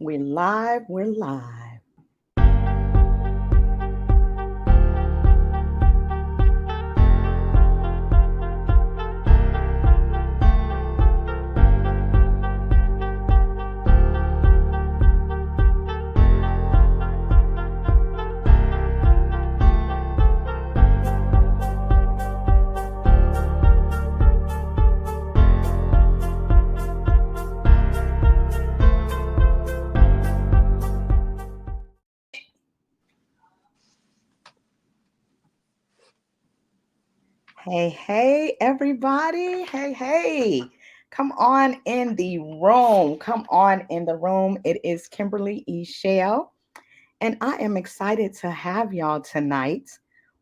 We're live. We're live. Hey, everybody. Hey. Come on in the room. Come on in the room. It is Kimberly Eichelle, and I am excited to have y'all tonight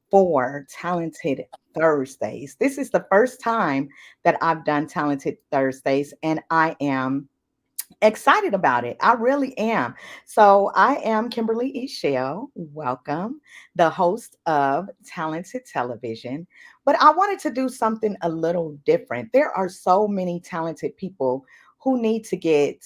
for Talented Thursdays. This is the first time that I've done Talented Thursdays, and I am excited about it. I really am. So I am Kimberly Eichelle. Welcome, the host of Talented Television. But I wanted to do something a little different. There are so many talented people who need to get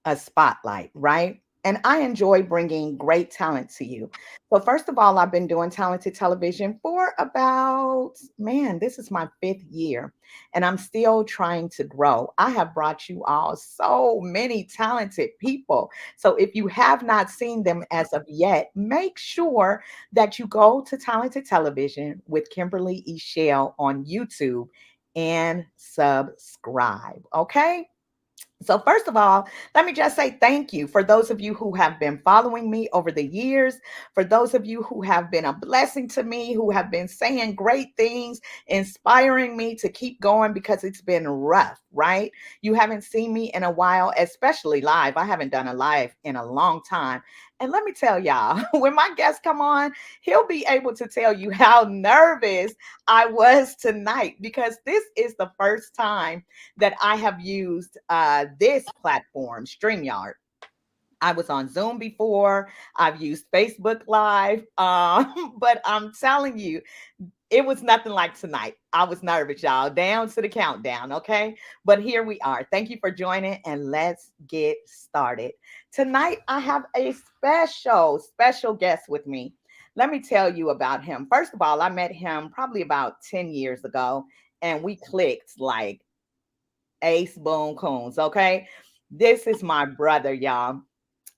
a spotlight, right? And I enjoy bringing great talent to you. So, first of all, I've been doing talented television for about, man, this is my fifth year, and I'm still trying to grow. I have brought you all so many talented people. So, if you have not seen them as of yet, make sure that you go to Talented Television with Kimberly Eichelle on YouTube and subscribe. Okay. So, first of all, let me just say thank you for those of you who have been following me over the years, for those of you who have been a blessing to me, who have been saying great things, inspiring me to keep going because it's been rough, right? You haven't seen me in a while, especially live. I haven't done a live in a long time. And let me tell y'all, when my guest come on, he'll be able to tell you how nervous I was tonight because this is the first time that I have used this platform, StreamYard. I was on Zoom before. I've used Facebook Live, but I'm telling you, it was nothing like tonight. I was nervous, y'all. Down to the countdown, okay? But here we are. Thank you for joining, and let's get started. Tonight, I have a special guest with me. Let me tell you about him. First of all, I met him probably about 10 years ago, and we clicked like ace boom coons, okay? This is my brother, y'all.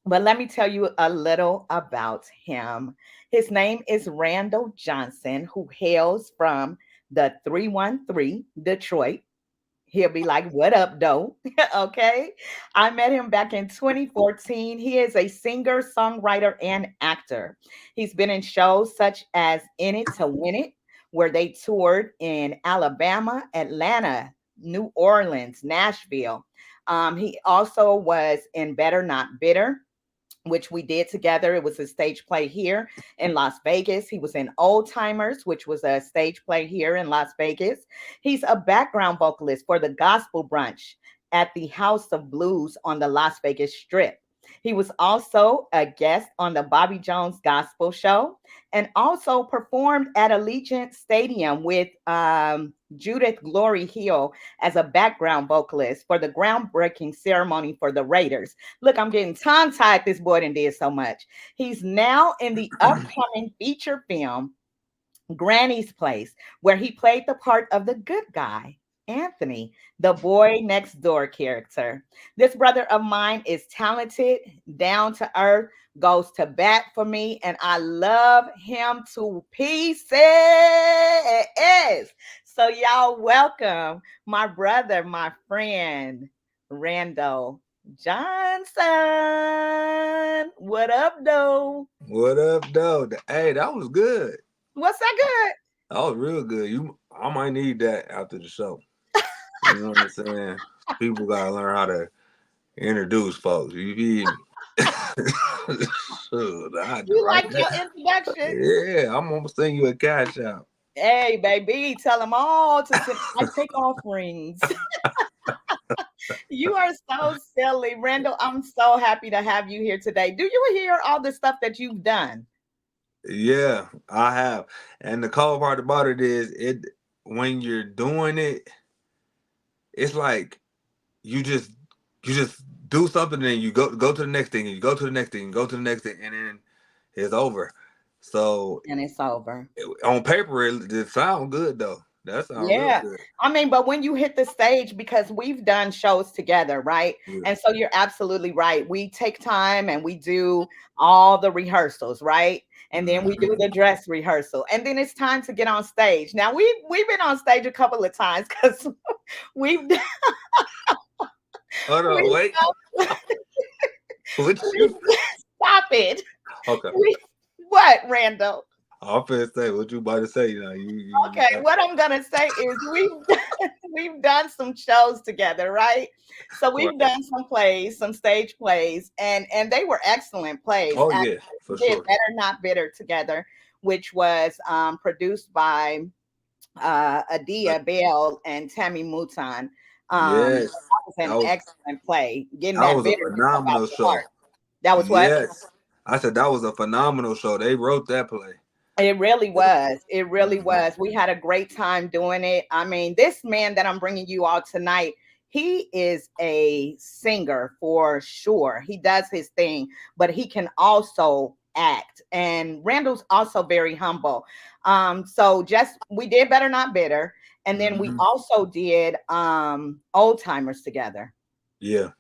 But let me tell you a little about him. His name is Randall Johnson, who hails from the 313 Detroit. He'll be like, "What up, though?" Okay. I met him back in 2014. He is a singer, songwriter, and actor. He's been in shows such as In It to Win It, where they toured in Alabama, Atlanta, New Orleans, Nashville. He also was in Better Not Bitter, which we did together. It was a stage play here in Las Vegas. He was in Old Timers, which was a stage play here in Las Vegas. He's a background vocalist for the Gospel Brunch at the House of Blues on the Las Vegas Strip. He was also a guest on the Bobby Jones Gospel Show and also performed at Allegiant Stadium with Judith Glory Hill as a background vocalist for the groundbreaking ceremony for the Raiders. Look, I'm getting tongue tied. This boy done did so much. He's now in the upcoming feature film Granny's Place, where he played the part of the good guy, Anthony, the boy next door character. This brother of mine is talented, down to earth, goes to bat for me, and I love him to pieces. So, y'all, welcome my brother, my friend, Randall Johnson. What up, though? What up, though? Hey, that was good. What's that good? That was real good. I might need that after the show. You know what I'm saying? People gotta learn how to introduce folks. You feel me? Shoot, I had to You write like your that. introduction? Yeah, I'm gonna send you a cash out. Hey, baby, tell them all to send. I take offerings. You are so silly, Randall. I'm so happy to have you here today. Do you hear all the stuff that you've done? Yeah, I have. And the cool part about it is when you're doing it, it's like you just you just do something, and you go to the next thing, and you go to the next thing, and go to the next thing, and then it's over. So And it's over. on paper, it sound good though. That sound real Yeah. good. I mean, but when you hit the stage, because we've done shows together, right? Yeah. And so you're absolutely right. We take time and we do all the rehearsals, right? And then we do Mhm. the dress rehearsal. And then it's time to get on stage. Now we've been on stage a couple of times because we've Hold on, we've, wait. What we've you? stop it. Okay. We, what, Randall? I'm finna say what you about to say. You Okay, got what I'm gonna say is we've done some shows together, right? So we've right. done some plays, some stage plays, and they were excellent plays. Oh Actually, yeah, we for did sure. Better Not Bitter together, which was produced by Uh, Adia Bell and Tammy Mouton. yes, That was that an was excellent play, getting that that was a bitterness up out phenomenal the heart. show. That was what? Yes, I said that was a phenomenal show. They wrote that play. It really was. It really Mhm. was. We had a great time doing it. I mean, this man that I'm bringing you all tonight, he is a singer for sure. He does his thing, but he can also act. And Randall's also very humble. So just we did Better Not Bitter, and then we Mhm. also did Old Timers together, Yeah,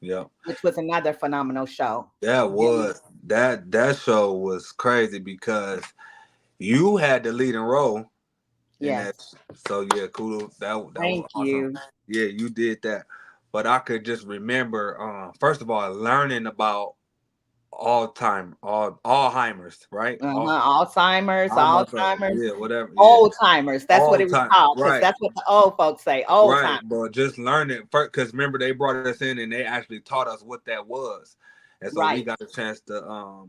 yeah. which was another phenomenal show. That Really, was that show was crazy because you had the leading role in yes. that. So yeah, cool. That was Thank awesome. you. Yeah, you did that. But I could just remember, first of all, learning about Alzheimer's, right? Alzheimer's, Alzheimer's, Alzheimer's, yeah, whatever, yeah, old timers. That's what all it was time, called because right, that's what the old folks say. Old right. time. But just learning first, because remember they brought us in and they actually taught us what that was, and so we Right. got a chance to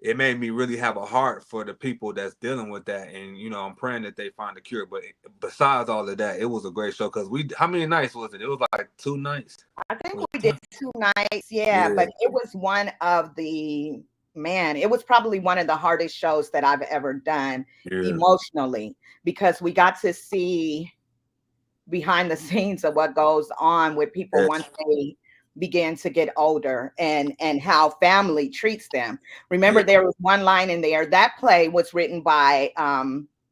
it made me really have a heart for the people that's dealing with that, and I'm praying that they find a cure. But besides all of that, it was a great show because how many nights was it? It was like 2 nights. I think Was we it did two? 2 nights. Yeah, Yeah, but it was one of the man, it was probably one of the hardest shows that I've ever done yeah, emotionally because we got to see behind the scenes of what goes on with people once yes, they begin to get older and how family treats them. Remember, yeah. there was one line in there. That play was written by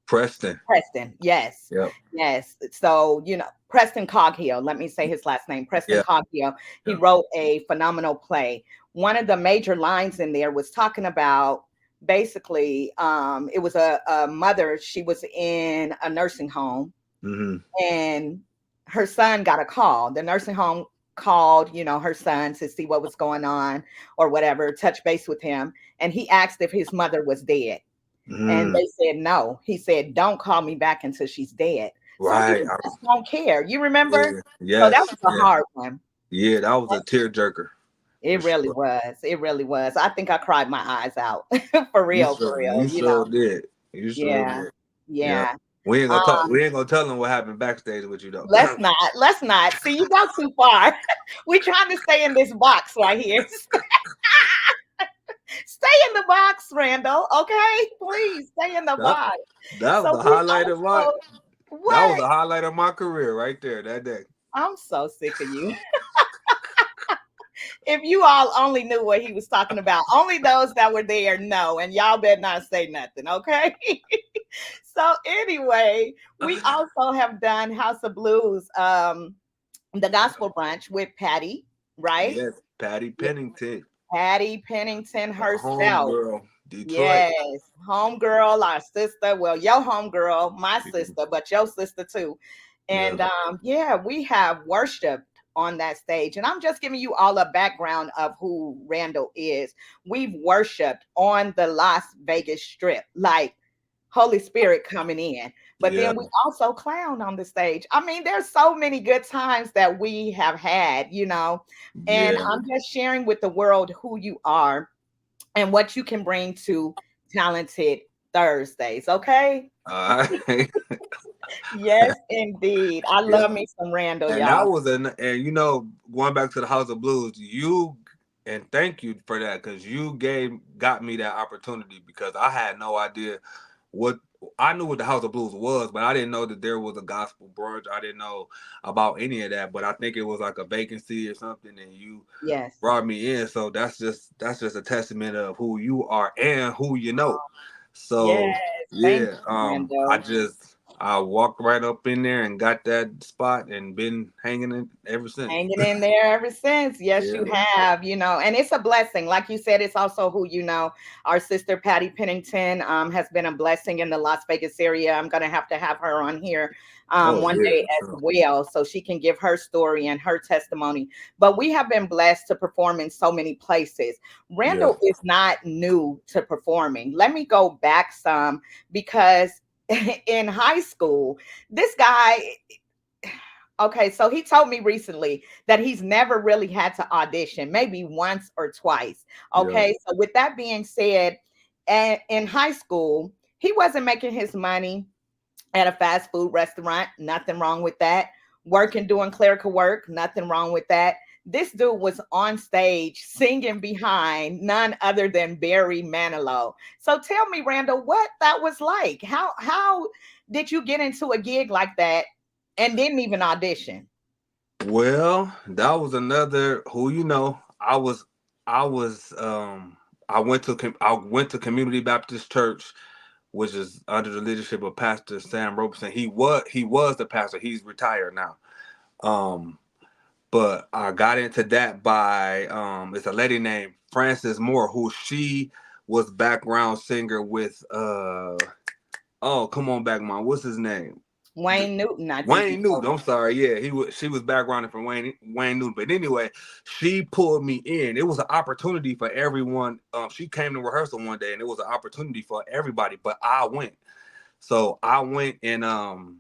Preston, Preston. Yes. yep, Yes. So, Preston Coghill, let me say his last name, Preston yeah, Coghill. He yeah. wrote a phenomenal play. One of the major lines in there was talking about basically it was a mother. She was in a nursing home Hmm. and her son got a call. The nursing home called, her son to see what was going on or whatever, touch base with him. And he asked if his mother was dead. And Mm, they said no. He said, "Don't call me back until she's dead." Some right. people just don't care. You remember? Yeah. So that Yes. was a Yeah. hard one. Yeah. That was a tearjerker for It really sure. was. It really was. I think I cried my eyes out for real, for real. You sure did. You sure Yeah, did. Yeah. yeah. We ain't gonna talk. Um, We ain't gonna tell them what happened backstage with you though. let's not. Let's not. See, you go too far. We trying to stay in this box right here. Stay in the box, Randall. Okay, please stay in the that box. that was So the we highlight of my also that was what? the highlight of my career right there that day. I'm so sick of you. If you all only knew what he was talking about, only those that were there know, and y'all better not say nothing, okay? So anyway, we also have done House of Blues, the gospel brunch with Patty, right? Yes, Patty Yeah, Pennington, Patty Pennington the home herself. girl, Detroit. Yes, homegirl, our sister. Well, your homegirl, my sister, but your sister too. Yeah, And yeah, we have worshiped on that stage. And I'm just giving you all a background of who Randall is. We've worshiped on the Las Vegas Strip, like Holy Spirit coming in. But yeah, then we also clown on the stage. I mean, there's so many good times that we have had. And yeah. I'm just sharing with the world who you are and what you can bring to Talented Thursdays. Okay. All right. Yes, indeed. I Yeah. love me some Randall, And that y'all. was and going back to the House of Blues, and thank you for that because got me that opportunity because I had no idea what I knew what the House of Blues was, but I didn't know that there was a gospel brunch. I didn't know about any of that, but I think it was like a vacancy or something, and you Yes. brought me in. So that's just a testament of who you are and who you know. Yes. So Thank yeah, you, Randall. I walked right up in there and got that spot and been hanging in ever since. Hanging in there ever since. Yes, you Yeah. have, and it's a blessing. Like you said, it's also who you know. Our sister Patty Pennington has been a blessing in the Las Vegas area. I'm going to have her on here Oh one yeah, day for as sure. well so she can give her story and her testimony. But we have been blessed to perform in so many places. Yeah. Randall is not new to performing. Let me go back some because in high school, this guy. Okay, so he told me recently that he's never really had to audition, maybe once or twice. Yeah. Okay, so with that being said, in high school, he wasn't making his money at a fast food restaurant. Nothing wrong with that. Working, doing clerical work. Nothing wrong with that. This dude was on stage singing behind none other than Barry Manilow. So tell me, Randall, what that was like. How did you get into a gig like that and didn't even audition? Well, that was another who you know. I was I went to Community Baptist Church, which is under the leadership of Pastor Sam Robeson. He was the pastor. He's retired now. Um, but I got into that by it's a lady named Frances Moore, who she was background singer with oh come on back, mom. What's his name? Wayne Newton, I think you Wayne told Newton. I'm me. sorry. Yeah, she was backgrounding for Wayne Newton. But anyway, she pulled me in. It was an opportunity for everyone. She came to rehearsal one day, and it was an opportunity for everybody. But I went. So I went and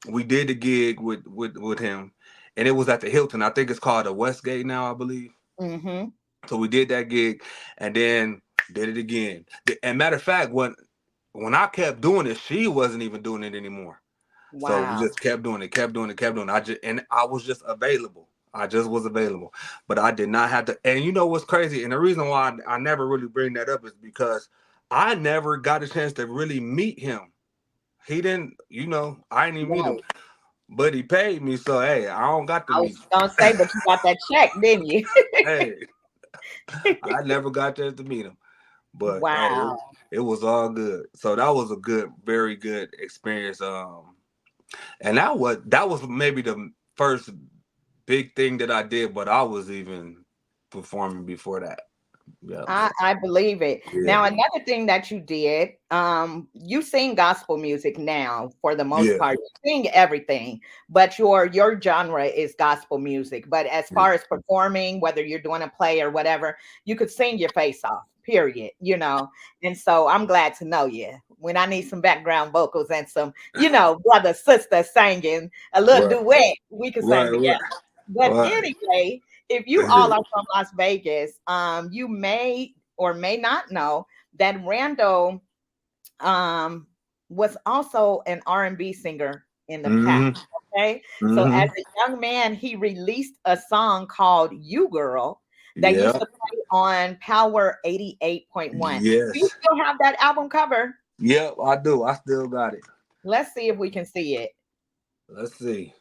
we did the gig with him, and it was at the Hilton. I think it's called the Westgate now, I believe. Mm-hmm. So we did that gig, and then did it again. And matter of fact, when I kept doing it, she wasn't even doing it anymore. So we Wow. just kept doing it, kept doing it, kept doing it. I was just available. I just was available, but I did not have to. And you know what's crazy? And the reason why I never really bring that up is because I never got a chance to really meet him. He didn't, I didn't even meet him, Right. but he paid me. So hey, I don't got to I was meet gonna say, but you got that check, didn't you? you. Hey, I never got a chance to meet him, but hey, Wow. it was all good. So that was a good, very good experience. And that was maybe the first big thing that I did, but I was even performing before that. Yeah. So I believe it. yeah. Now, another thing that you did, you sing gospel music now for the most Yeah. part. You sing everything, but your genre is gospel music. But as Yeah. far as performing, whether you're doing a play or whatever, you could sing your face off, period, And so I'm glad to know you. When I need some background vocals and some, brother, sister singing a little Right. duet, we can sing Right. together. Right. But Right. anyway, if you all are from Las Vegas, you may or may not know that Randall um, was also an R&B singer in the past. hmm Okay, so as hmm a young man, he released a song called "You Girl" that used Yeah. to play on Power 88.1. Do you Yes. still have that album cover? Yep. I do. I still got it. Let's see if we can see it. Let's see.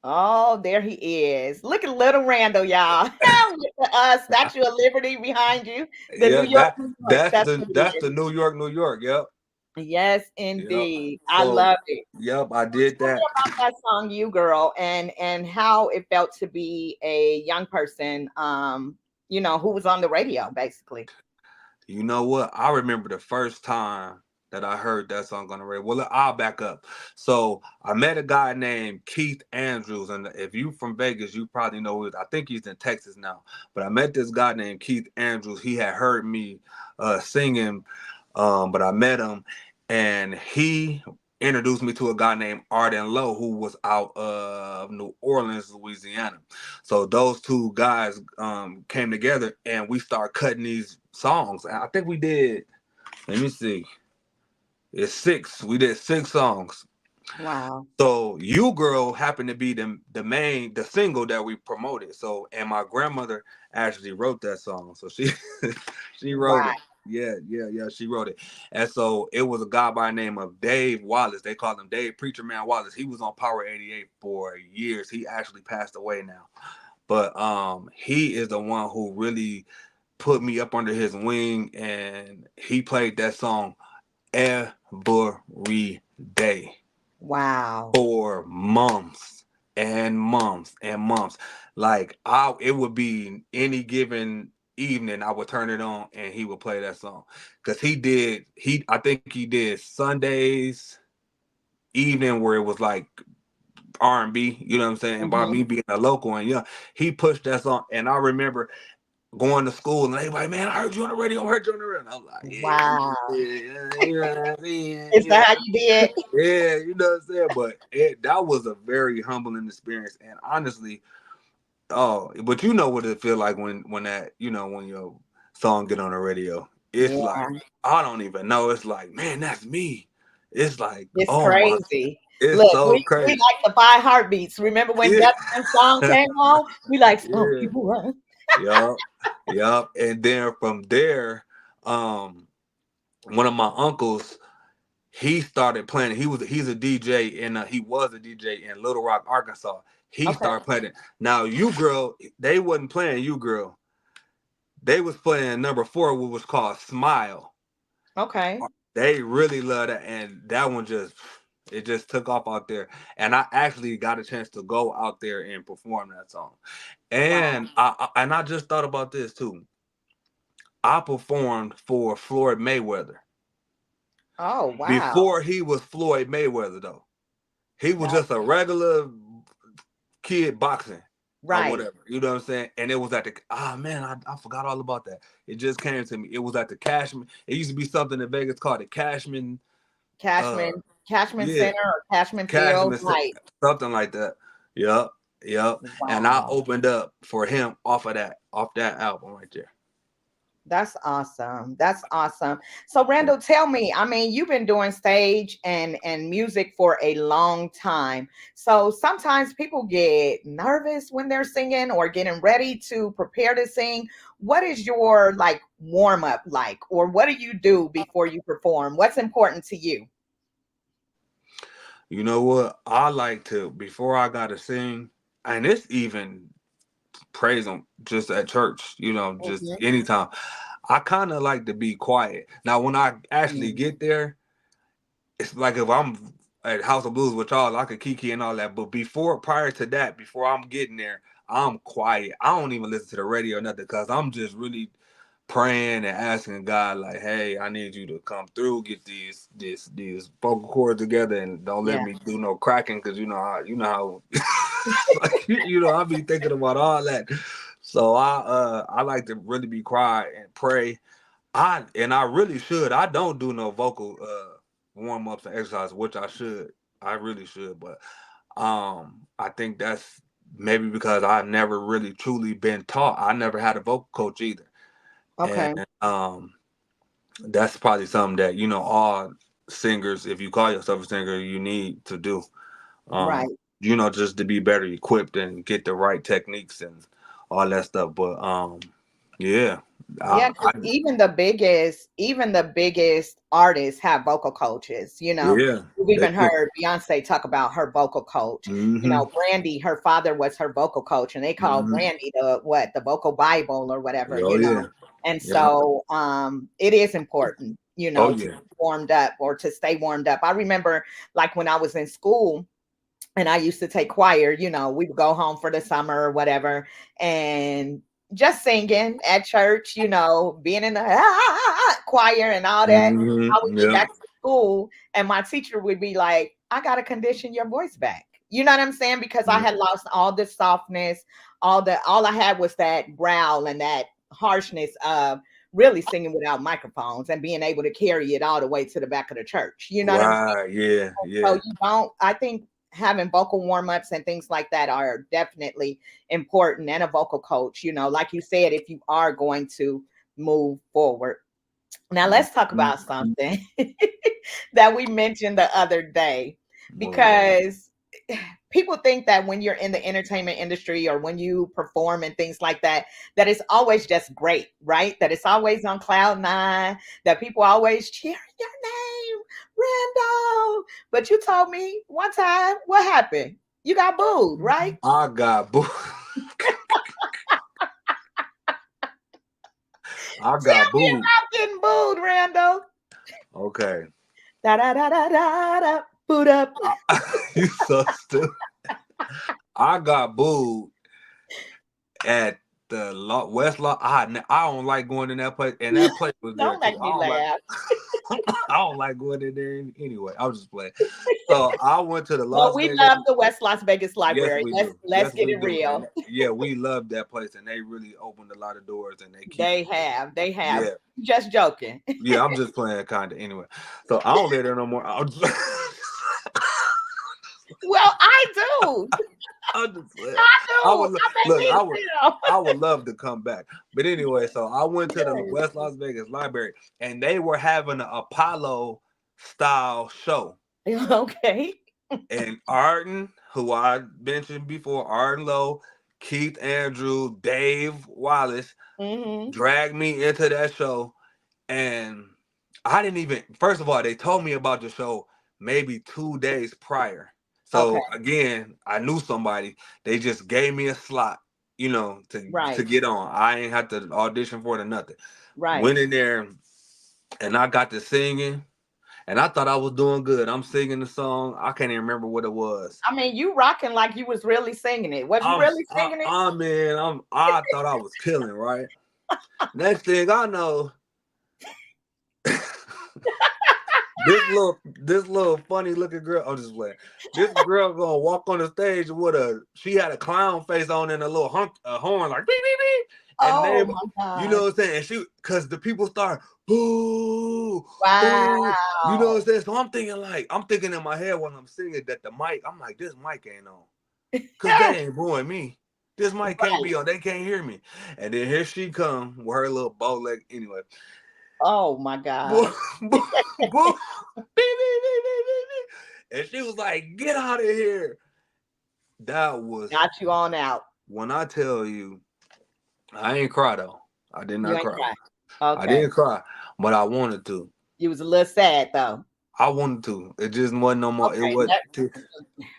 Oh, there he is. Look at little Randall, y'all. With the Statue of Liberty behind you. The New Yeah. York, New York. That's what it That's is. the New York, New York. Yep. Yes, Yep. indeed. I So, love it. yep. I So did tell me that. about that song, "You Girl," and how it felt to be a young person, who was on the radio, basically. You know what? I remember the first time that I heard that song on the radio. Well, I'll back up. So I met a guy named Keith Andrews, and if you from Vegas, you probably know it. I think he's in Texas now. But I met this guy named Keith Andrews. He had heard me singing, but I met him, and he introduced me to a guy named Arden Lowe, who was out of New Orleans, Louisiana. So those two guys came together, and we started cutting these songs. I think we did. Let me see. It's six. We did six songs. Wow. So "You Girl" happened to be the single that we promoted. So and my grandmother actually wrote that song. So she she wrote Right. it. Yeah. She wrote it. And so it was a guy by the name of Dave Wallace. They called him Dave Preacher Man Wallace. He was on Power 88 for years. He actually passed away now. But he is the one who really put me up under his wing, and he played that song every day Wow. for months and months and months. Like it would be any given evening, I would turn it on and he would play that song. Cause I think he did Sundays evening where it was like R&B, you know what I'm saying? And by Hmm. me being a local and young, he pushed that song. And I remember going to school and they like, man, I heard you on the radio, I heard you on the radio. And I'm like, Wow. yeah, you know what I mean? Is that how you did? Yeah, you know what I'm saying? But that was a very humbling experience. And honestly, but you know what it feel like when that, when your song get on the radio. It's Yeah. like, I don't even know. It's like, man, that's me. It's like, It's oh my, crazy. it's Look, so we crazy. like the five heartbeats. Remember when Yeah. that song came on? We like some Yeah. people run. Yup. Yup. And then from there, um, one of my uncles, he started playing. He's a DJ and he was a DJ in Little Rock, Arkansas. He Okay. started playing it. Now, You Girl, they wasn't playing You Girl. They was playing number 4, which was called Smile. Okay. They really loved it, and that one just took off out there. And I actually got a chance to go out there and perform that song. Wow. And I just thought about this too. I performed for Floyd Mayweather Oh, wow. before he was Floyd Mayweather, though. He was That, just a regular kid boxing or right. whatever. You know what I'm saying? And it was at the man, I forgot all about that. It just came to me. It was at the Cashman. It used to be something in Vegas called the Cashman. Uh, Cashman, Cashman yeah, Center or Cashman Field. Cashman, Right. something like that. Yep, yep. And I Wow. opened up for him off that album right there. That's awesome. That's awesome. So Randall, tell me, I mean, you've been doing stage and music for a long time. So sometimes people get nervous when they're singing or getting ready to prepare to sing. What is your like warm up like, or what do you do before you perform? What's important to you? You know what? I like to before I gotta sing, and it's even praise them just at church, just Mhm. anytime. I kind of like to be quiet. Now, when I actually Mm. get there, it's like if I'm at House of Blues with y'all, I could kiki and all that. But prior to that, before I'm getting there, I'm quiet. I don't even listen to the radio or nothing because I'm just really praying and asking God, like, hey, I need you to come through, get these vocal cords together, and don't let Yeah. me do no cracking because like, I be thinking about all that. So I like to really be quiet and pray. I really should. I don't do no vocal warm ups and exercise, which I should. I really should, but I think that's maybe because I've never really truly been taught. I never had a vocal coach either. And Okay. that's probably something that, all singers, if you call yourself a singer, you need to do. Um, Right. just to be better equipped and get the right techniques and all that stuff. But yeah. Yeah, I, because I even the biggest artists have vocal coaches. yeah, We've they even do. heard Beyonce talk about her vocal coach. Mm-hmm. Brandy, her father was her vocal coach, and they called Mm-hmm. Brandy the vocal Bible or whatever. Oh yeah. And Yeah. so it is important, Oh to yeah. be warmed up or to stay warmed up. I remember like when I was in school and I used to take choir, we would go home for the summer or whatever, and just singing at church, being in the choir and all that. I would Mm-hmm. get Yeah. back to school, and my teacher would be like, I got to condition your voice back. You know what I'm saying? Because I Yeah. had lost all the softness, all I had was that growl and that harshness of really singing without microphones and being able to carry it all the way to the back of the church. You know what I'm saying? Right. Yeah. So Yeah. you don't, I think having vocal warm-ups and things like that are definitely important, and a vocal coach, like you said, if you are going to move forward. Now let's talk about Mm-hmm. something that we mentioned the other day, Well, because people think that when you're in the entertainment industry or when you perform and things like that, that it's always just great, right? That it's always on cloud nine, that people always cheering your name, Randall. But you told me one time, what happened? You got booed, right? I got booed. I Tell got me booed. about getting booed, Randall. Okay. Da da da da da da. Boot up. You so stupid. I got booed at the West Law. I don't like going in that place, and that place was there Don't too. make me laugh. I don't like going in there anyway. I was just playing. So I went to the Well, Las we Vegas. love the West Las Vegas Yes, Library. we Let's do. let's Yes, get we it do. And real. yeah, we love that place, and they really opened a lot of doors, and they keep. They have. Yeah, Just joking. yeah. I'm just playing, kind of. Anyway, so I don't live there no more. Well, I do. I'm just playing. I I do. would I make look. me feel. I would love to come back. But anyway, so I went to the Yes. West Las Vegas Library, and they were having an Apollo style show. Okay. And Arden, who I mentioned before, Arden Lowe, Keith Andrew, Dave Wallace, Hmm. dragged me into that show. And I didn't even, first of all, they told me about the show maybe 2 days prior. Okay. So again, I knew somebody. They just gave me a slot, to Right. get on. I ain't had to audition for it or nothing. Right. Went in there and I got to singing. And I thought I was doing good. I'm singing the song. I can't even remember what it was. I mean, you rocking like you was really singing it. Was you really singing it? I thought I was killing, right? Next thing I know, this little funny looking girl. I'm just playing. This girl gonna walk on the stage with she had a clown face on and a little horn like beep beep beep. And Oh then my you know God. what I'm saying? And because the people start boo, boo. You know what I'm Wow. saying? So I'm thinking in my head when I'm singing that the mic, I'm like, this mic ain't on. Cause they ain't booing me. This mic can't Right. be on. They can't hear me. And then here she come with her little bow leg. Anyway, Oh my boo, God. boo, boo, beep, beep, beep, beep, beep, beep. And she was like, "Get out of here." That was Got you on out. when I tell you, I ain't cry though. I did You not ain't cry. cry. I Okay. didn't cry, but I wanted to. You was a little sad though. I wanted to. It just wasn't no more. It Okay. was.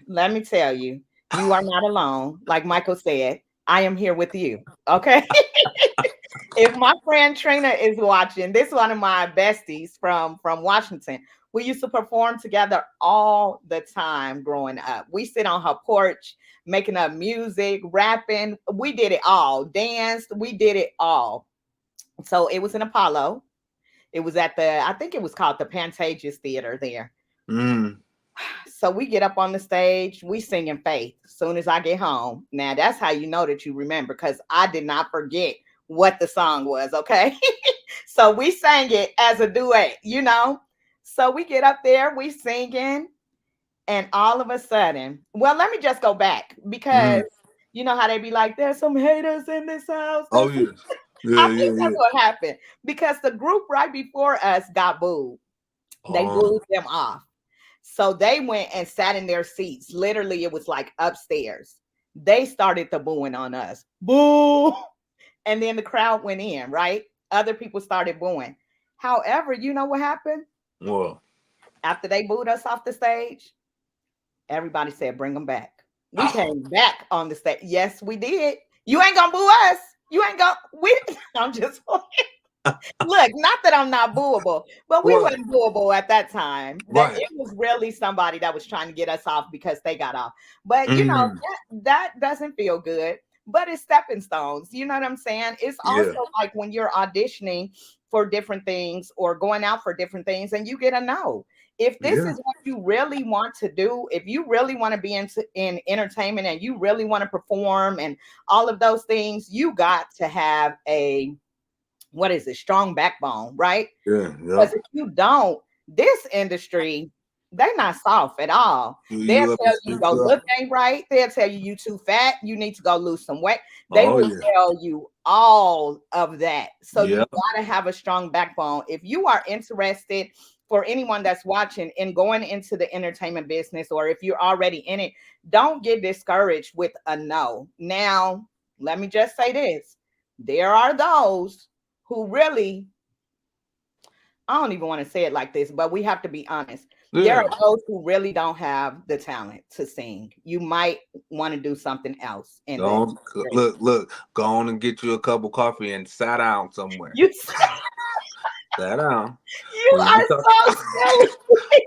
Let me tell you, you are not alone. Like Michael said, I am here with you. Okay. If my friend Trina is watching, this is one of my besties from Washington. We used to perform together all the time growing up. We sit on her porch making up music, rapping. We did it all. Danced. We did it all. So it was in Apollo. It was at I think it was called the Pantages Theater there. Mm, So we get up on the stage, we sing in faith as soon as I get home. Now that's how you know that you remember because I did not forget what the song was, okay? So we sang it as a duet. So we get up there, we singing, and all of a sudden, well, let me just go back because mm. you know how they be like, there's some haters in this house. Oh yeah, I yeah, think yeah, that's yeah. what happened because the group right before us got booed. They Oh, booed them off. So they went and sat in their seats. Literally, it was like upstairs. They started the booing on us. Boo! And then the crowd went in, right? Other people started booing. However, you know what happened? well. After they booed us off the stage, everybody said, bring them back. We came back on the stage. Yes, we did. You ain't gonna boo us. You ain't gonna, I'm just look, not that I'm not booable, but we Well, weren't booable at that time. That right. it was really somebody that was trying to get us off because they got off. But Mm, that doesn't feel good. But it's stepping stones. You know what I'm saying? It's yeah, also like when you're auditioning for different things or going out for different things, and you get a no. If this yeah, is what you really want to do, if you really want to be in entertainment and you really want to perform and all of those things, you got to have a what is it, strong backbone, right? yeah, yeah. Because if you don't, this industry, they're not soft at all. They'll You up tell and you speak your up. look ain't right. They'll tell you too fat. You need to go lose some weight. They Oh will yeah, tell you all of that. So you yeah, gotta have a strong backbone. If you are interested for anyone that's watching and going into the entertainment business, or if you're already in it, don't get discouraged with a no. Now, let me just say this. There are those who really, I don't even want to say it like this, but we have to be honest. There Yeah. are those who really don't have the talent to sing. You might want to do something else in Go the on, industry. look, go on and get you a cup of coffee and sit down somewhere. You, Sit down. you We are ain't talk, so silly.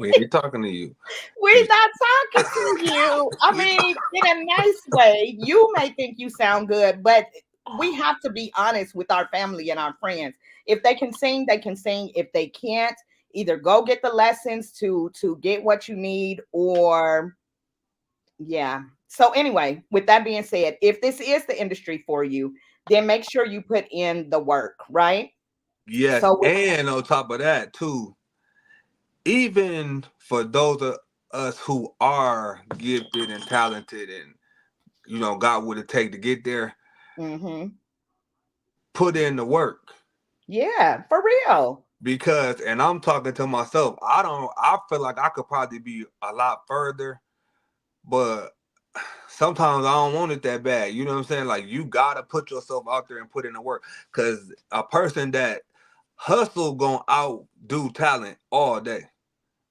we ain't talking to you. We're You, not talking to you. I we mean, talk, in a nice way. You may think you sound good, but we have to be honest with our family and our friends. If they can sing, they can sing. If they can't, either go get the lessons to get what you need, or yeah. So anyway, with that being said, if this is the industry for you, then make sure you put in the work, right? yes, So with, and on top of that too, even for those of us who are gifted and talented and got what it take to get there, mm-hmm. put in the work. Yeah, for real. Because, and I'm talking to myself, I feel like I could probably be a lot further, but sometimes I don't want it that bad. You know what I'm saying? Like, you gotta put yourself out there and put in the work. Cause a person that hustle gonna outdo talent all day.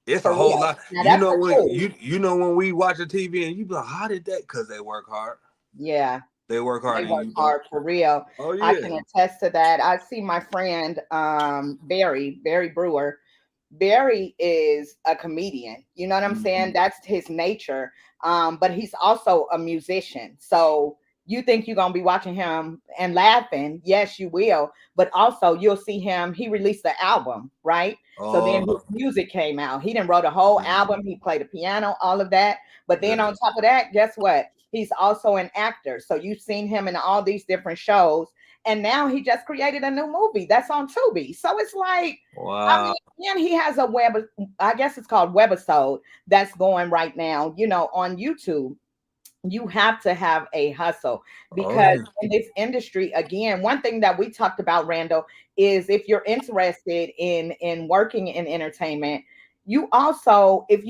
It's a For whole real. lot. Now that's the truth. You know when we watch the TV and you be like, how did that? Cause they work hard. Yeah. They work They harder than work you do. hard for real. Oh I yeah. can attest to that. I see my friend Barry Brewer. Barry is a comedian. You know what I'm saying? Mhm. That's his nature. But he's also a musician. So you think you're gonna be watching him and laughing. Yes, you will. But also you'll see him, he released the album, right? So then his Oh, music came out. He didn't wrote a whole album, he played the piano, all of that. But then yeah. on top of that, guess what? He's also an actor. So you've seen him in all these different shows. And now he just created a new movie that's on Tubi. So it's like, I Wow. mean, and he has a web, I guess it's called webisode that's going right now, on YouTube. You have to have a hustle Oh because yeah. in this industry, again, one thing that we talked about, Randall, is if you're interested in working in entertainment, you also, if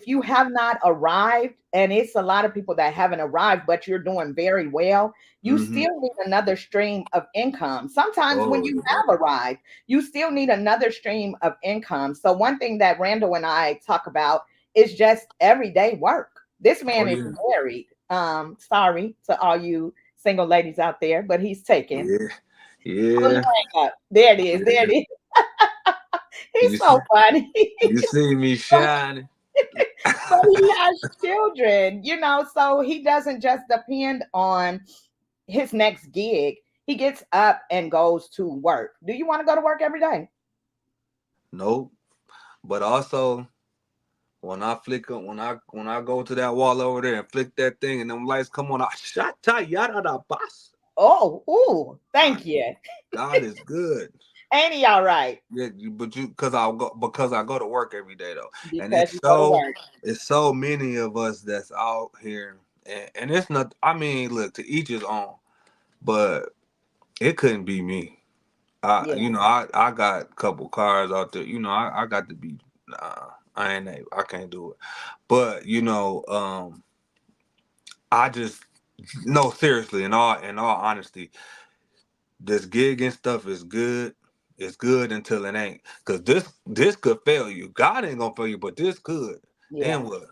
you have not arrived, and it's a lot of people that haven't arrived but you're doing very well, you Mm-hmm. still need another stream of income. Sometimes when Oh you yeah. have arrived, you still need another stream of income. So one thing that Randall and I talk about is just everyday work. This Oh man is yeah. married. Sorry to all you single ladies out there, but he's taken. Yeah. Pull Yeah. your ring up. There it is. There Yeah. it is. He's You see, so funny. you see me shining. But he has children, so he doesn't just depend on his next gig. He gets up and goes to work. Do you want to go to work every day? Nope. But also, when I go to that wall over there and flick that thing and them lights come on, I shut yada da boss. Oh, ooh, thank you. God is good. Ain't he all right? Yeah, but because I go to work every day though, and Because you go to work. it's so many of us that's out here, and it's not. I mean, look, to each his own, but it couldn't be me. Yeah, I got a couple cars out there. I got to be. I ain't able. I can't do it. But I just no seriously. In all honesty, this gig and stuff is good. It's good until it ain't. Cause this could fail you. God ain't gonna fail you, but this could. Then yeah. what?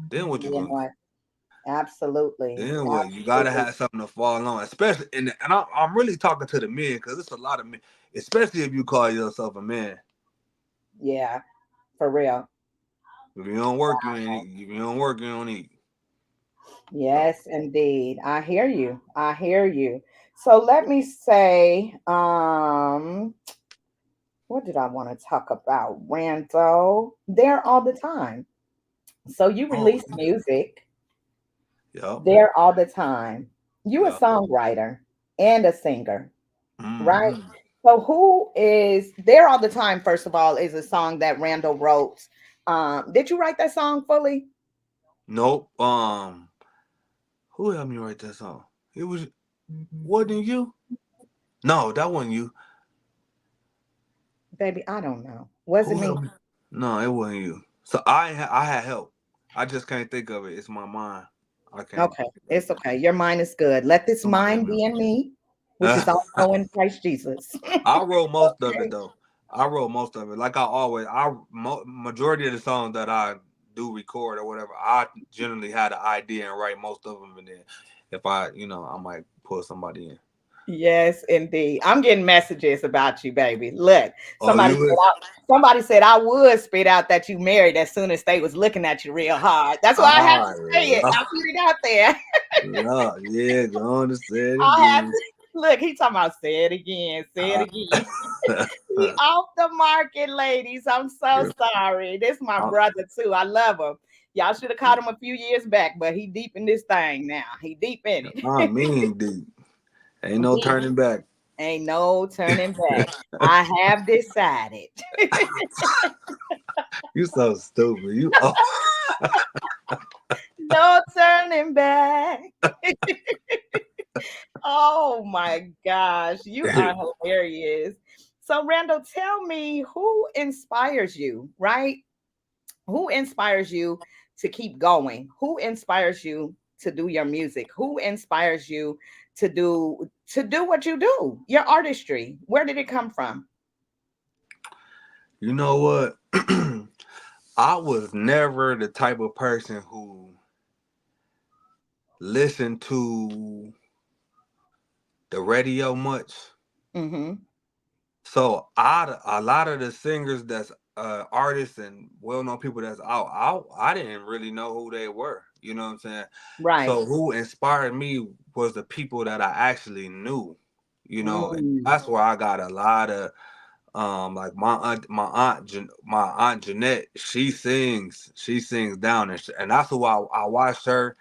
Then what you You know gonna do? what? Absolutely. Then what? You gotta Absolutely. have something to fall on, especially I'm really talking to the men because it's a lot of men, especially if you call yourself a man. Yeah, for real. If you don't work, you ain't eat. If you don't work, you don't eat. So, Yes, indeed. I hear you. I hear you. So let me say, what did I want to talk about? Randall, there all the time. So you oh release music yep, there all the time. You a yep. songwriter and a singer, right? Mm-hmm. So who is there all the time? First of all, is a song that Randall wrote. Did you write that song fully? Nope. Who helped me write that song? It wasn't you? No, that wasn't you. Baby, I don't know. Was it Who me? helped me? No, it wasn't you. So I had help. I just can't think of it. It's my mind. I can't Okay, think of it it's right okay. Your mind is good. Let this now. Somebody mind help be in me, which me. is also in Christ Jesus. I wrote most of it Okay. though. I wrote most of it. Like I always, majority of the songs that I do record or whatever, I generally had an idea and write most of them, and then if I, I might pull somebody in. Yes, indeed. I'm getting messages about you, baby. Look, Oh, somebody you said was? somebody said I would spit out that you married as soon as they was looking at you real hard. That's why I had Ah, to say it. I put it out there. love, yeah. Go on to say it I had again. to look. He talking about say it again, say it Ah, again. He off the market, ladies. I'm so sorry. This my I, brother too. I love him. Y'all should have caught him a few years back, but he deep in this thing now. He deep in I it. mean, dude, ain't no Deep. turning back. Ain't no turning back. I have decided. You so stupid. You oh, No turning back. Oh my gosh, you are hilarious. So, Randall, tell me who inspires you, right? Who inspires you to keep going? Who inspires you to do your music? Who inspires you to do what you do? Your artistry. Where did it come from? you know what? I was never the type of person who listened to the radio much. Mm-hmm. So a lot of the singers that's artists and well known people that's out, I didn't really know who they were. You know what I'm saying? Right. So who inspired me was the people that I actually knew. And Mm. that's where I got a lot of like my aunt Jeanette. She sings down, and that's who I watched her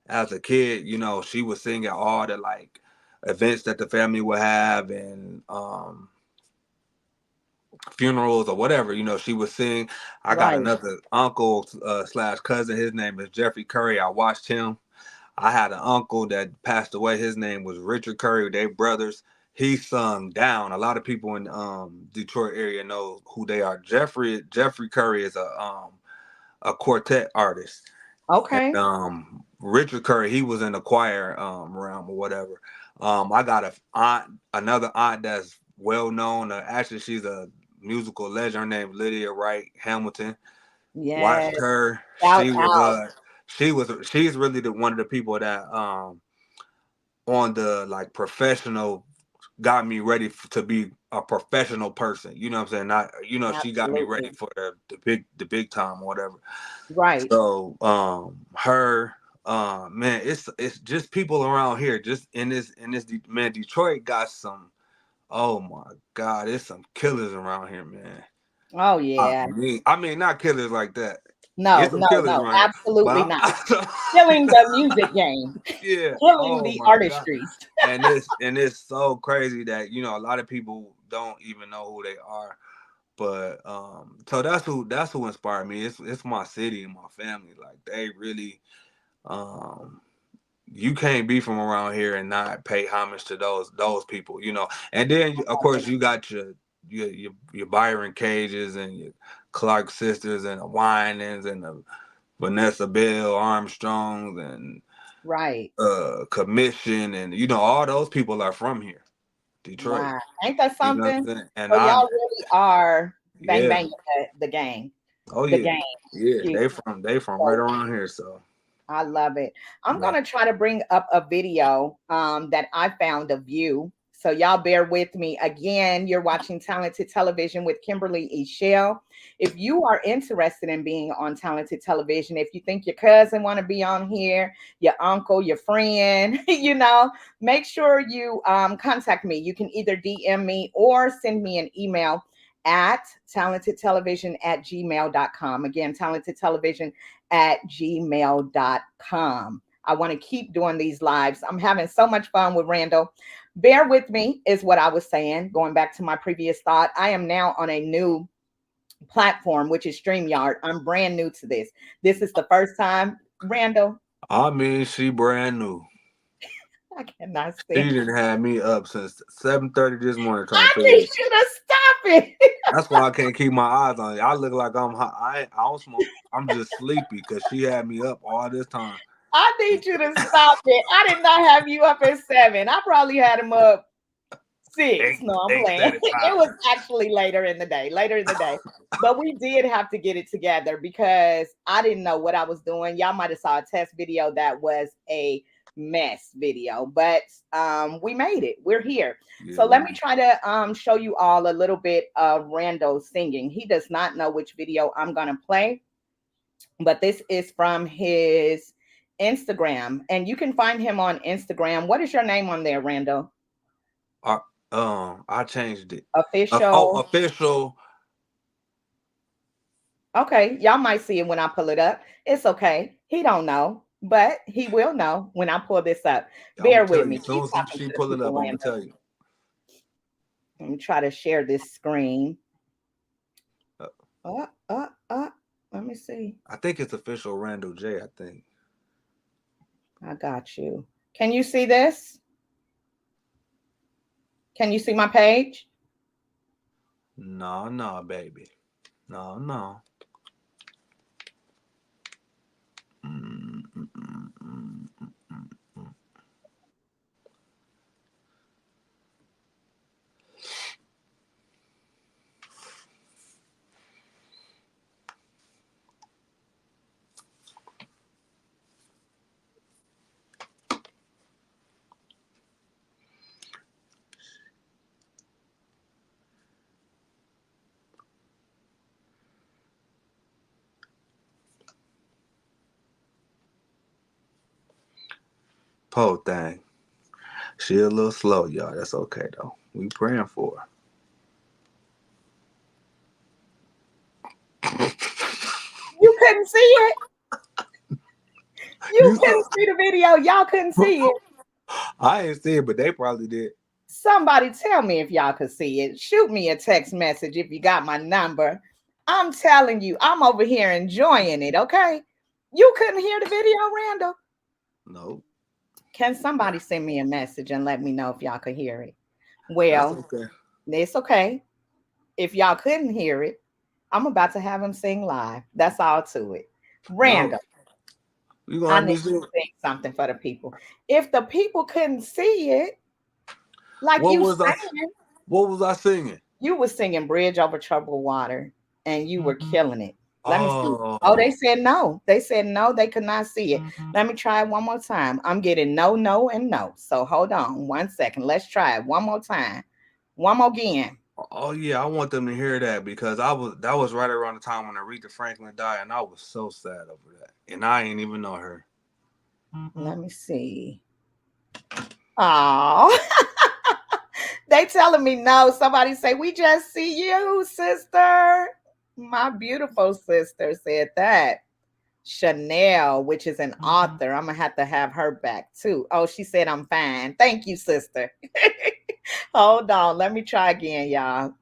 as a kid. She was singing all the like events that the family would have, and funerals or whatever. She would sing. I got Right. another uncle slash cousin. His name is Jeffrey Curry. I watched him. I had an uncle that passed away. His name was Richard Curry. They brothers. He sung down. A lot of people in Detroit area know who they are. Jeffrey Curry is a quartet artist, and Okay. Richard Curry, he was in the choir realm or whatever. I got another aunt that's well known. Actually, she's a musical legend. Her name Lydia Wright Hamilton. Yes. Watched her. Shout out. She's really the one of the people that on the like professional got me ready to be a professional person. You know what I'm saying? Not she got me ready Absolutely. for the big time or whatever. Right. So her man, it's just people around here just in this man. Detroit got some. Oh my God, it's some killers around here, man. Oh I yeah. mean, I mean, not killers like that. No, It's some no, killers no, around here, absolutely but not. Killing the music game. yeah. Killing Oh the my God, artistry. and it's so crazy that a lot of people don't even know who they are. But so that's who inspired me. It's my city and my family. Like they really um you can't be from around here and not pay homage to those people. And then of course you got your Byron Cages and your Clark sisters and the Winans and the Vanessa Bell Armstrongs and Right. Commission, and all those people are from here, Detroit. Wow. Ain't that You know what something? I'm saying? And So I y'all really are bang yeah. bang the game. Oh The yeah. game. Yeah. Excuse They from me. right around here. So I love it. I'm yeah. gonna try to bring up a video that I found of you. So y'all bear with me. Again, you're watching Talented Television with Kimberly Eichelle. If you are interested in being on Talented Television, if you think your cousin want to be on here, your uncle, your friend, make sure you contact me. You can either DM me or send me an email at talentedtelevision@gmail.com. Again, talentedtelevision@gmail.com. I want to keep doing these lives. I'm having so much fun with Randall. Bear with me, is what I was saying. Going back to my previous thought, I am now on a new platform, which is StreamYard. I'm brand new to this. This is the first time, Randall. I mean, she brand new. I cannot She stand. didn't have me up since 7:30 this morning trying to I figure need it. you to stop laughing. That's why I can't keep my eyes on it. I look like I'm high. I don't smoke. I'm just sleepy because she had me up all this time. I need you to stop it. I did not have you up at 7. I probably had him up 6. Eight, No, I'm eight playing. It thirty-five. was actually later in the day. Later in the day. But we did have to get it together because I didn't know what I was doing. Y'all might have saw a test video that was a mess video, but we made it. We're here. Yeah, So let me try to show you all a little bit of Randall singing. He does not know which video I'm gonna play, but this is from his Instagram, and you can find him on Instagram. What is your name on there, Randall? I, I changed it. Official. Official. Okay, y'all might see it when I pull it up. It's okay. He don't know, but he will know when I pull this up. I'm Bear gonna with tell you. me. As soon Keep as talking she to the pull it people, up, I'm gonna Randall. tell you. Let me try to share this screen. Uh, Uh, uh, uh. Let me see. I think it's official Randall J. I think. I got you. Can you see this? Can you see my page? No, no, baby. No, no. Mm, mm, mm, mm, mm, mm. Po thing. She a little slow, y'all. That's okay though. We praying for her. You couldn't see it. You You couldn't saw? see the video. Y'all couldn't see it. I ain't see it, but they probably did. Somebody tell me if y'all could see it. Shoot me a text message if you got my number. I'm telling you, I'm over here enjoying it, okay? You couldn't hear the video, Randall? No, Can somebody send me a message and let me know if y'all could hear it? that's Well, okay. it's okay. If y'all couldn't hear it, I'm about to have him sing live. That's all to it. No, Randall, you gonna I have need me you to sing? sing something for the people. If the people couldn't see it, like What you was I? saying, What was I singing? you were singing Bridge Over Troubled Water and you were killing it. Let me see. Oh, they Oh, said no. They said no, they could not see it. Let me try it one more time. I'm getting no, no, and no. So hold on 1 second. Let's try it one more time. One more again. oh yeah. I want them to hear that because that was right around the time when Aretha Franklin died, and I was so sad over that, and I ain't even know her. Let me see. Oh, they telling me no. Somebody say, we just see you, sister. My beautiful sister said that. Chanel, which is an author. I'm gonna have to have her back too. Oh, she said I'm fine. Thank you, sister. Hold on, let me try again, y'all.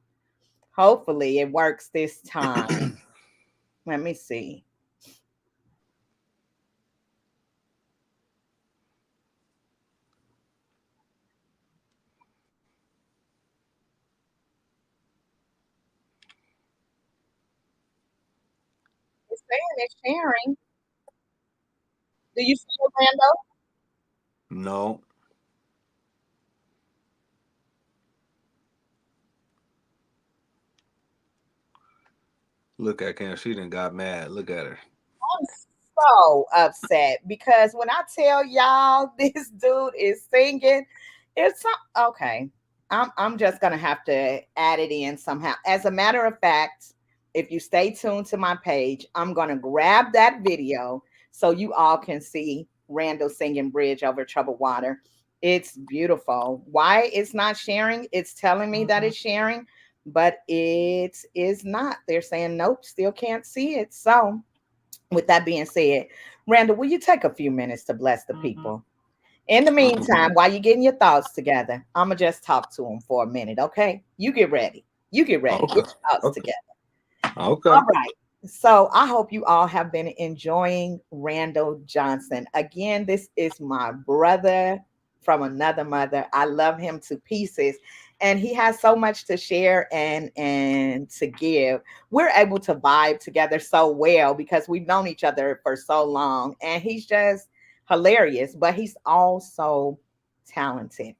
Hopefully it works this time. Let me see. It's saying it's sharing. Do you see it, Randall? No, look at Kim. She done got mad. Look at her. I'm so upset because when I tell y'all this dude is singing, okay. I'm just gonna have to add it in somehow. As a matter of fact, if you stay tuned to my page, I'm gonna grab that video so you all can see Randall singing Bridge Over Troubled Water. It's beautiful. Why it's not sharing? It's telling me that it's sharing, but it is not. They're saying nope, still can't see it. So with that being said, Randall, will you take a few minutes to bless the people? In the meantime, while you're getting your thoughts together, I'm going to just talk to them for a minute, okay? You get ready. You get ready. Okay. Get your thoughts Okay. together. Okay. All right. So I hope you all have been enjoying Randall Johnson. Again, this is my brother from another mother. I love him to pieces. and he has so much to share and to give. We're able to vibe together so well because we've known each other for so long, and he's just hilarious, but he's also talented.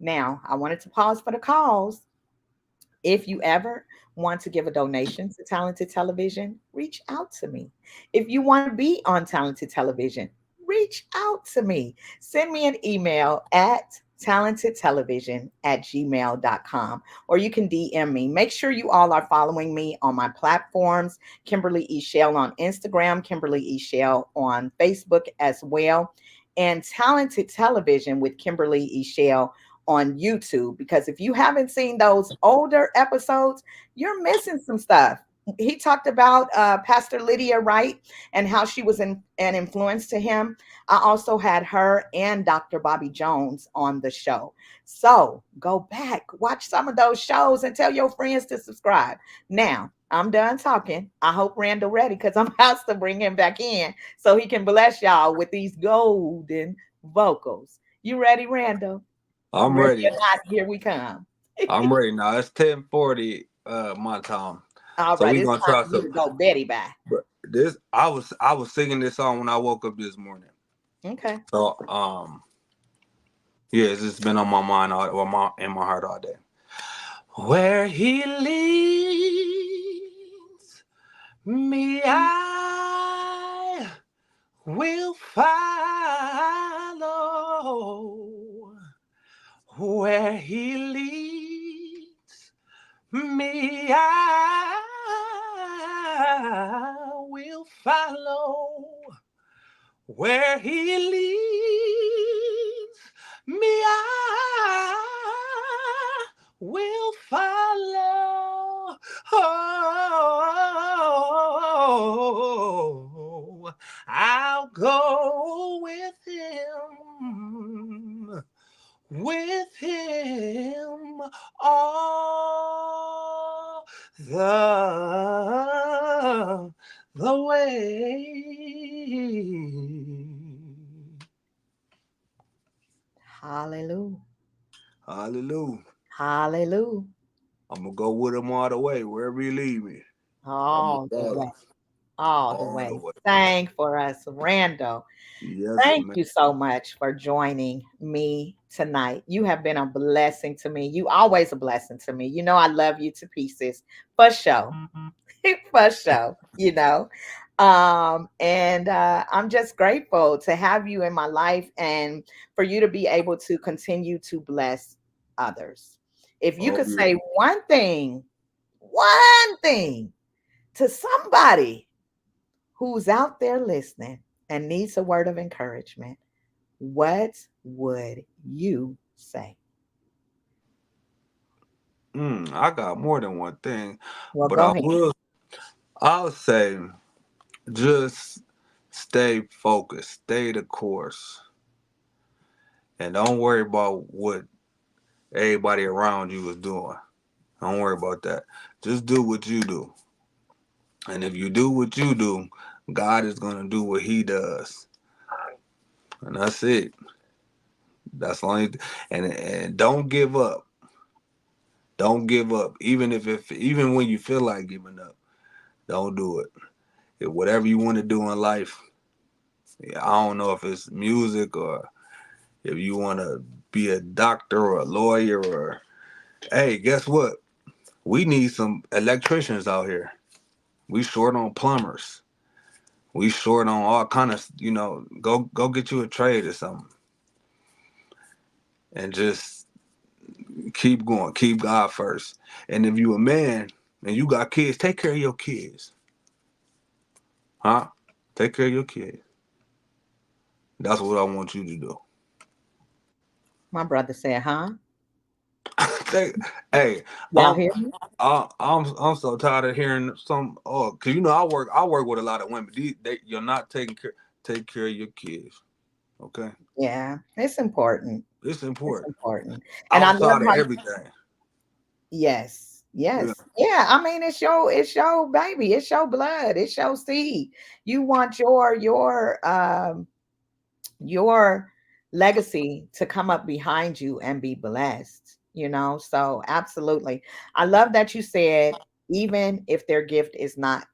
Now, I wanted to pause for the calls. If you ever want to give a donation to Talented Television, reach out to me. If you want to be on Talented Television, reach out to me. Send me an email at talentedtelevision@gmail.com, or you can DM me. Make sure you all are following me on my platforms: Kimberly Eichelle on Instagram, Kimberly Eichelle on Facebook as well, and Talented Television with Kimberly Eichelle on YouTube, because if you haven't seen those older episodes, you're missing some stuff. He talked about Pastor Lydia Wright and how she was an influence to him. I also had her and Dr. Bobby Jones on the show. So go back, watch some of those shows, and tell your friends to subscribe. Now, I'm done talking. I hope Randall ready, because I'm about to bring him back in so he can bless y'all with these golden vocals. You ready, Randall? I'm Ready ready. or not, here we come. I'm ready now. It's 10:40 my time. All So right, we it's gonna time try for you some. to go Betty by. But this I was singing this song when I woke up this morning. Okay. So yeah, it's just been on my mind in my heart all day. Where he leads me, I will follow. Where he leads me, I will follow. Where he leads me, I will follow. Oh, I'll go with him all the way. Hallelujah. Hallelujah. Hallelujah. I'm gonna go with him all the way, wherever he lead me. I'm gonna All the way. follow All the all the way. way. Sang for us, Randall. Yes, Thank man. you so much for joining me tonight. You have been a blessing to me. You always a blessing to me. You know I love you to pieces. For sure. For sure, and I'm just grateful to have you in my life, and for you to be able to continue to bless others. If you Oh could yeah. say one thing to somebody who's out there listening and needs a word of encouragement, what would you say? I got more than one thing, Well, but go ahead. I'll say just stay focused, stay the course, and don't worry about what everybody around you is doing. Don't worry about that. Just do what you do. And if you do what you do, God is gonna do what he does. And that's it. That's the only and don't give up. Don't give up. Even when you feel like giving up, don't do it. If whatever you want to do in life, I don't know if it's music or if you want to be a doctor or a lawyer or hey, guess what? We need some electricians out here. We short on plumbers. We short on all kind of, go get you a trade or something and just keep going. Keep God first. And if you a man and you got kids, take care of your kids. Huh? Take care of your kids. That's what I want you to do. My brother said, huh? Take, hey, Y'all I'm hear me? I'm so tired of hearing some. Oh, cause I work with a lot of women. You're not taking care. Take care of your kids. Okay, Yeah, it's important. it's It's important. important. And I love Outside of how, everything. yes, Yeah. yes. Yeah, I mean it's your baby, it's your blood, it's your seed. You want your legacy to come up behind you and be blessed. So absolutely. I love that you said, even if their gift is not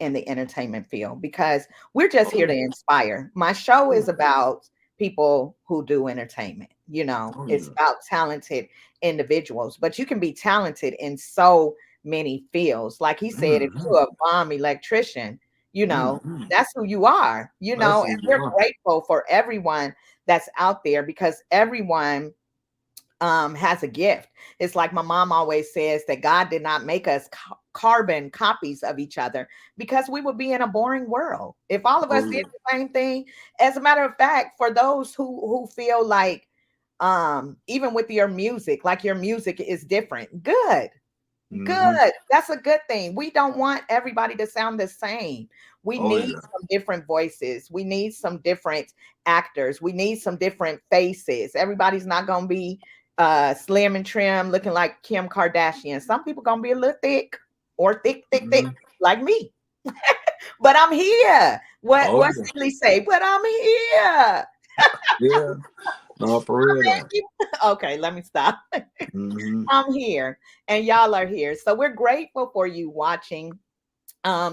in the entertainment field, because we're just Oh here to yeah. inspire. My show Oh is about people who do entertainment. It's yeah. about talented individuals, but you can be talented in so many fields. Like he said, if Mm-hmm. you're a bomb electrician, Mm-hmm. that's who you are, That's and who you we're are. grateful for everyone that's out there, because everyone has a gift. It's like my mom always says, that God did not make us carbon copies of each other, because we would be in a boring world if all of Oh us yeah. did the same thing. As a matter of fact, for those who feel like, even with your music, like your music is different, good. Mm-hmm. Good. That's a good thing. We don't want everybody to sound the same. We Oh need yeah. some different voices. We need some different actors. We need some different faces. Everybody's not going to be slim and trim looking like Kim Kardashian. Some people going to be a little thick, or thick, thick, thick, Mm-hmm. like me. But I'm here. What Oh what yeah. Silly say? But I'm here. Yeah. No, for real though. Okay, let me stop. Mm-hmm. I'm here and y'all are here. So we're grateful for you watching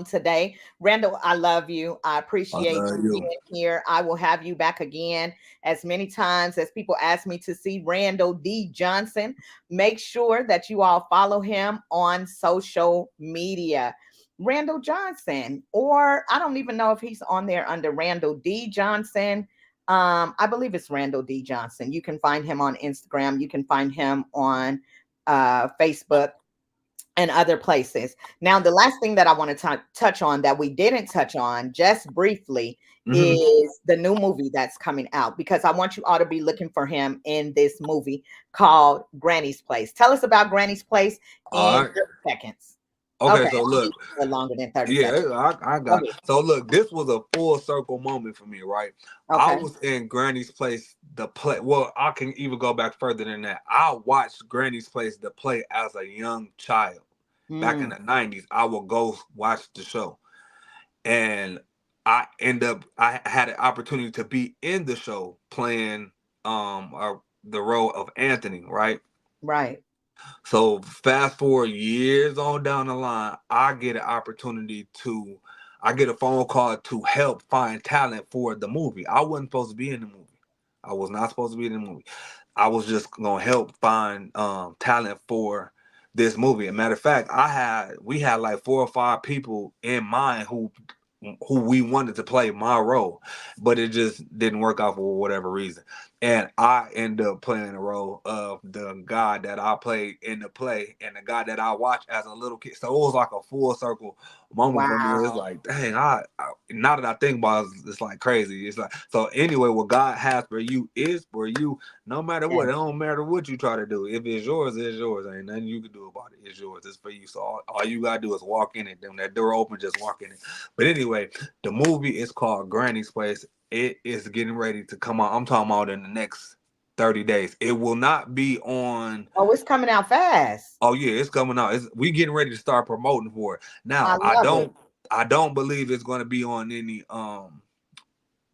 today. Randall, I love you. I I appreciate love you you. being here. I will have you back again as many times as people ask me to see Randall D. Johnson. Make sure that you all follow him on social media. Randall Johnson, or I don't even know if he's on there under Randall D. Johnson. I believe it's Randall D. Johnson. You can find him on Instagram. You can find him on Facebook and other places. Now, the last thing that I want to touch on, that we didn't touch on just briefly, Mm-hmm. is the new movie that's coming out, because I want you all to be looking for him in this movie called Granny's Place. Tell us about Granny's Place All in right. 30 seconds. Okay, Okay, I so don't need look. to do it longer than 30 seconds. Yeah, I Go got. ahead. So look, this was a full circle moment for me, right? I Okay. was in Granny's Place the play. Well, I can even go back further than that. I watched Granny's Place the play as a young child. Back in Mm, the 90s, I would go watch the show. And I had an opportunity to be in the show playing the role of Anthony, right? right. So fast forward years on down the line, I get a phone call to help find talent for the movie. I wasn't supposed to be in the movie. I was not supposed to be in the movie. I was just gonna help find talent for this movie. As a matter of fact, we had like 4 or 5 people in mind who we wanted to play my role, but it just didn't work out for whatever reason. And I ended up playing the role of the guy that I played in the play and the guy that I watched as a little kid. So it was like a full circle moment for me. It's Wow. like, dang, now that I think about it, it's like crazy. It's like, so anyway, what God has for you is for you, no matter what. It Yes. don't matter what you try to do. If it's yours, it's yours. Ain't nothing you can do about it. It's yours. It's for you. So all you gotta do is walk in it. Then that door open, just walk in it. But anyway, the movie is called Granny's Place. It is getting ready to come out. I'm talking about in the next 30 days. It will not be on. Oh, it's coming out fast. Oh yeah, it's coming out. We getting ready to start promoting for it. I Now, love it. I don't believe it's going to be on any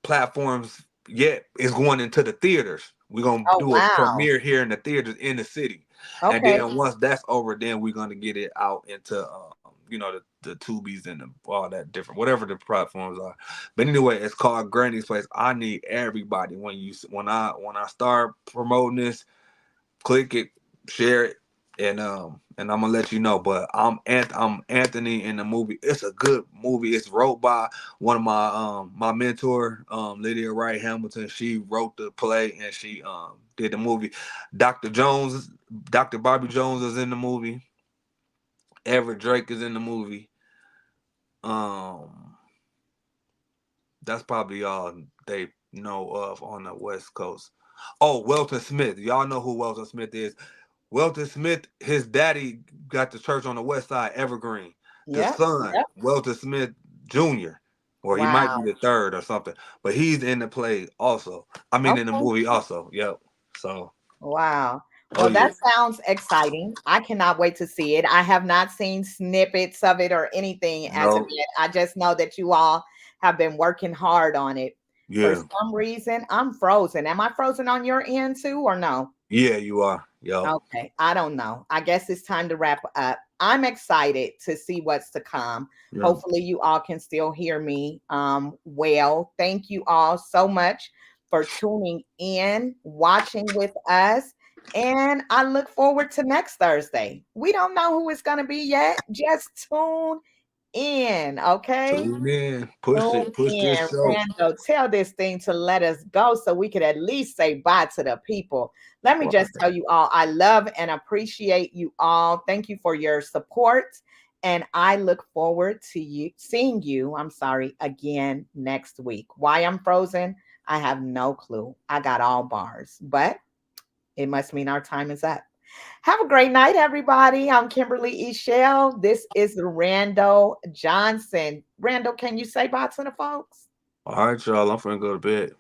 platforms yet. It's going into the theaters. We're gonna Oh, do a wow. premiere here in the theaters in the city, and Okay. then once that's over, then we're gonna get it out into the Tubies and all that different whatever the platforms are. But anyway, it's called Granny's Place. I need everybody when I start promoting this, click it, share it, and I'm gonna let you know. But I'm Anthony in the movie. It's a good movie. It's wrote by one of my mentor, Lydia Wright Hamilton. She wrote the play and she did the movie. Dr. Bobby Jones is in the movie. Everett Drake is in the movie. Um that's probably all they know of on the West Coast. Oh, Welton Smith. Y'all know who Welton Smith is. Welton Smith, his daddy got the church on the west side, Evergreen. The Yep. son, Yep. Welton Smith Jr., or he might be Wow. the third or something, but he's in the play also. I mean, in the Okay. movie also. Yep. So, Wow. oh Well, yeah. that sounds exciting. I cannot wait to see it. I have not seen snippets of it or anything as of No. yet. I just know that you all have been working hard on it. For Yeah. some reason, I'm frozen. Am I frozen on your end too, or no? Yeah, you are. Yo. Okay, I don't know. I guess it's time to wrap up. I'm excited to see what's to come. Yeah. Hopefully, you all can still hear me well. Thank you all so much for tuning in, watching with us. And I look forward to next Thursday. We don't know who it's going to be yet. Just tune in, okay? Tune in. Push Tune it. Push this in, show. Randall. Tell this thing to let us go so we could at least say bye to the people. Let me Right. just tell you all, I love and appreciate you all. Thank you for your support. And I look forward to seeing you, I'm sorry, again next week. Why I'm frozen, I have no clue. I got all bars, but it must mean our time is up. Have a great night, everybody. I'm Kimberly Eichelle. This is Randall Johnson. Randall, can you say bye to the folks? All right, y'all. I'm finna go to bed.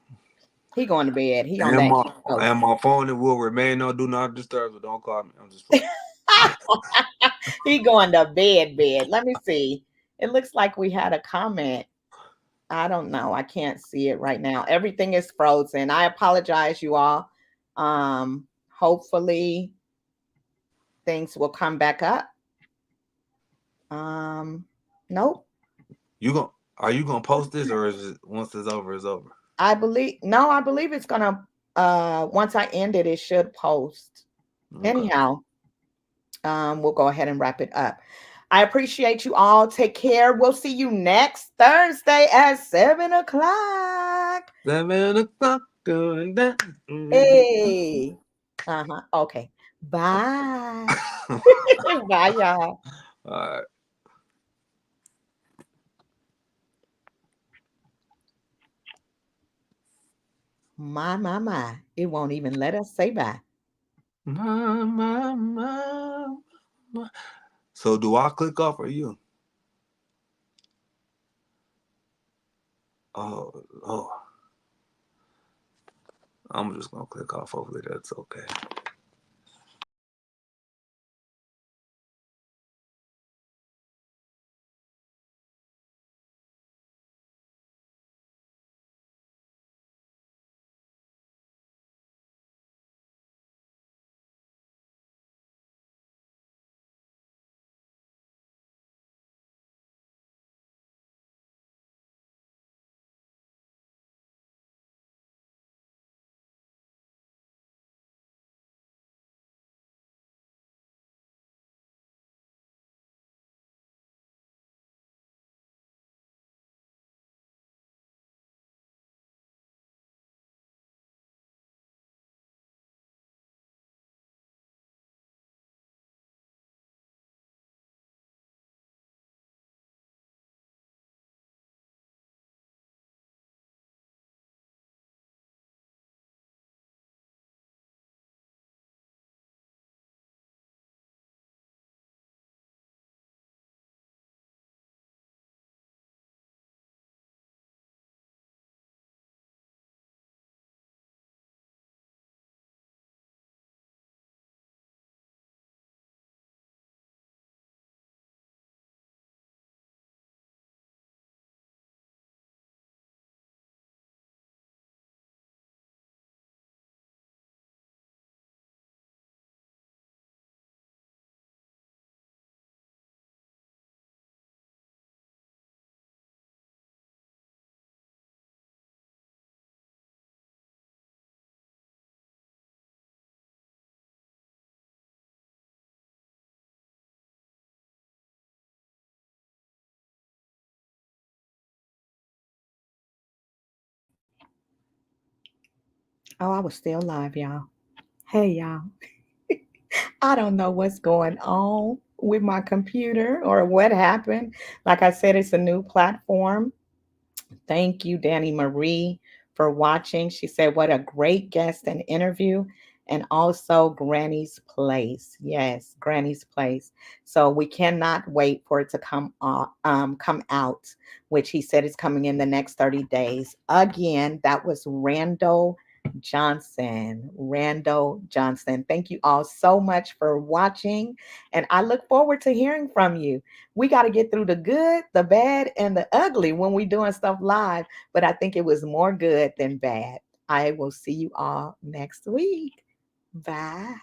He going to bed. He on And that my East Coast. and my phone it will remain on do not disturb. So don't call me. I'm just playing. He going to bed. Let me see. It looks like we had a comment. I don't know. I can't see it right now. Everything is frozen. I apologize, you all. Hopefully things will come back up. Um, nope. You gon' Are you gonna post this or is it once it's over, it's over? I believe it's gonna once I end it, it should post. Okay. Anyhow, we'll go ahead and wrap it up. I appreciate you all. Take care. We'll see you next Thursday at 7 o'clock. 7 o'clock going down. Hey. Uh-huh. Okay. Bye. Bye, y'all. All right. My. It won't even let us say bye. My. So do I click off or you? Oh. I'm just gonna click off. Hopefully that's okay. Oh, I was still live, y'all. Hey, y'all. I don't know what's going on with my computer or what happened. Like I said, it's a new platform. Thank you, Danny Marie, for watching. She said, what a great guest and interview. And also Granny's Place. Yes, Granny's Place. So we cannot wait for it to come out, which he said is coming in the next 30 days. Again, that was Randall Johnson, Randall Johnson. Thank you all so much for watching, and I look forward to hearing from you. We got to get through the good, the bad, and the ugly when we doing stuff live, but I think it was more good than bad. I will see you all next week. Bye.